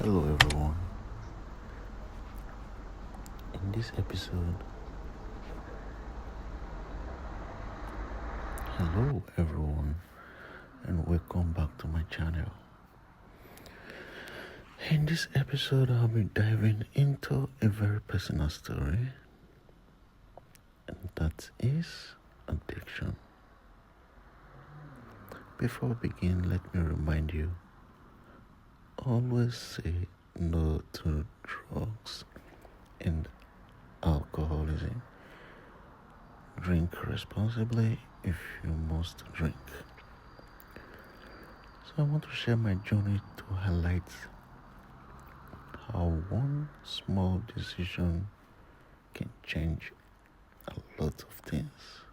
Hello, everyone. In this episode, hello, everyone, and welcome back to my channel. In this episode, I'll be diving into a very personal story, and that is addiction. Before we begin, let me remind you always say no to drugs and alcoholism. Drink responsibly if you must drink. So I want to share my journey to highlight how one small decision can change a lot of things.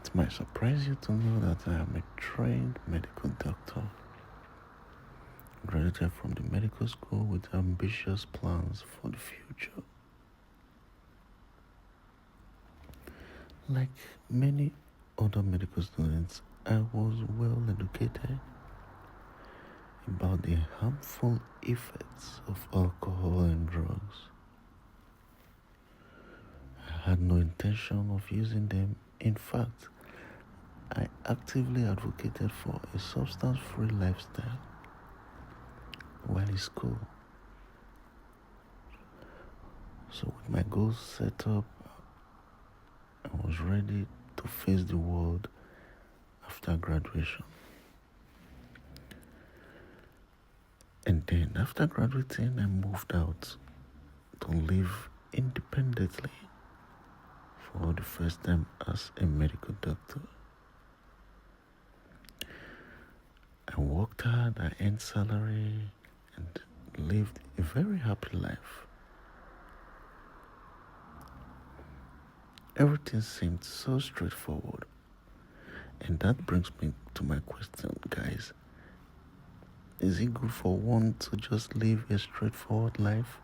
It might surprise you to know that I am a trained medical doctor, graduated from the medical school with ambitious plans for the future. Like many other medical students, I was well educated about the harmful effects of alcohol and drugs. I had no intention of using them. In fact, I actively advocated for a substance-free lifestyle while in school. So with my goals set up, I was ready to face the world after graduation. And then after graduating, I moved out to live independently for the first time as a medical doctor. I worked hard, I earned salary, and lived a very happy life. Everything seemed so straightforward. And that brings me to my question, guys. Is it good for one to just live a straightforward life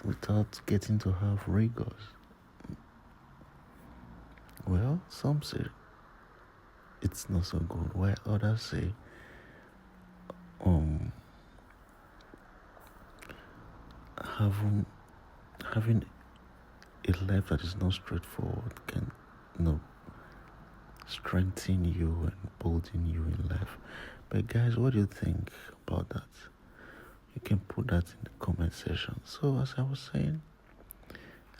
without getting to have rigors? Well, some say it's not so good, while others say having a life that is not straightforward can strengthen you and bolden you in life. But guys, what do you think about that? You can put that in the comment section. So as I was saying,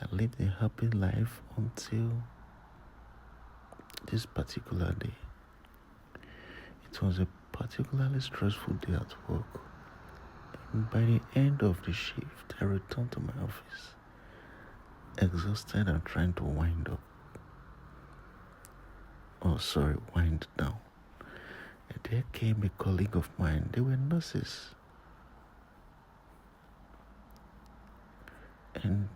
I lived a happy life until this particular day. It was a particularly stressful day at work. And by the end of the shift, I returned to my office, exhausted and trying to wind down. And there came a colleague of mine. They were nurses. And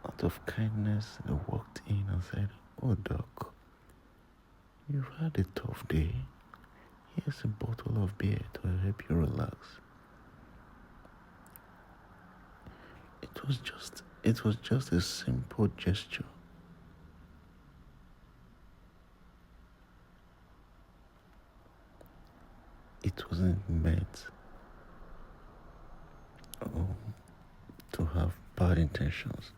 out of kindness, they walked in and said, "Oh, doc, you've had a tough day. Here's a bottle of beer to help you relax." It was just a simple gesture. It wasn't meant to have bad intentions,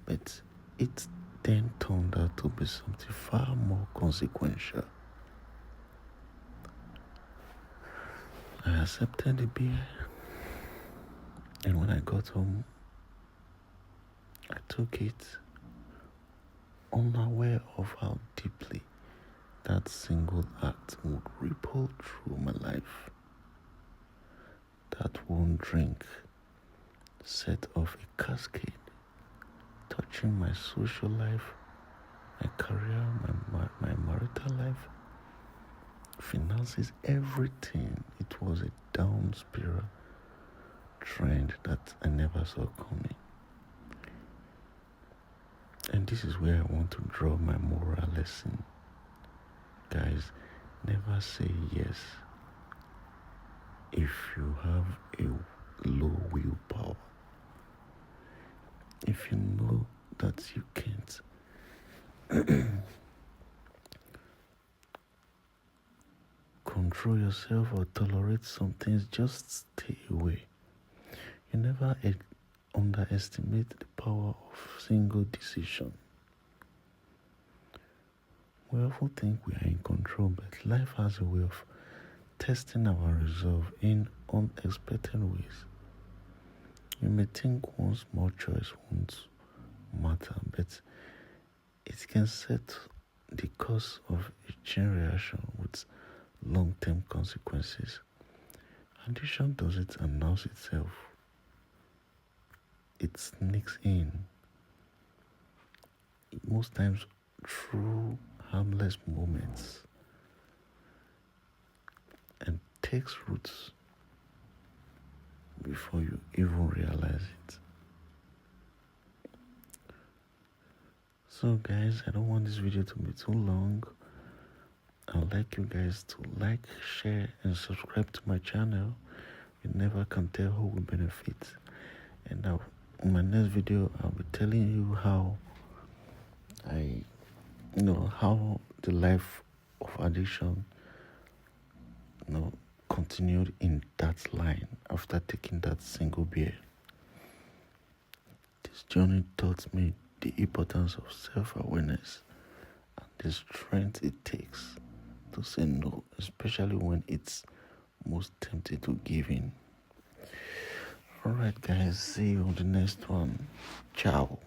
but it then turned out to be something far more consequential. I accepted the beer, and when I got home, I took it, unaware of how deeply that single act would ripple through my life. That one drink set off a cascade, touching my social life, my career, my marital life, finances, everything. It was a down spiral trend that I never saw coming. And this is where I want to draw my moral lesson. Guys, never say yes if you have a low willpower. If you know that you can't control yourself or tolerate some things, just stay away. You never underestimate the power of single decision. We often think we are in control, but life has a way of testing our resolve in unexpected ways. You may think one small choice won't matter, but it can set the course of a chain reaction with long-term consequences. Addiction doesn't announce itself. It sneaks in, most times through harmless moments, and takes roots before you even realize it. So guys, I don't want this video to be too long. I'd like you guys to like, share, and subscribe to my channel. You never can tell who will benefit. And now, in my next video, I'll be telling you how how the life of addiction, continued in that line after taking that single beer. This journey taught me the importance of self-awareness and the strength it takes to say no, especially when it's most tempted to give in. Alright guys, see you on the next one. Ciao.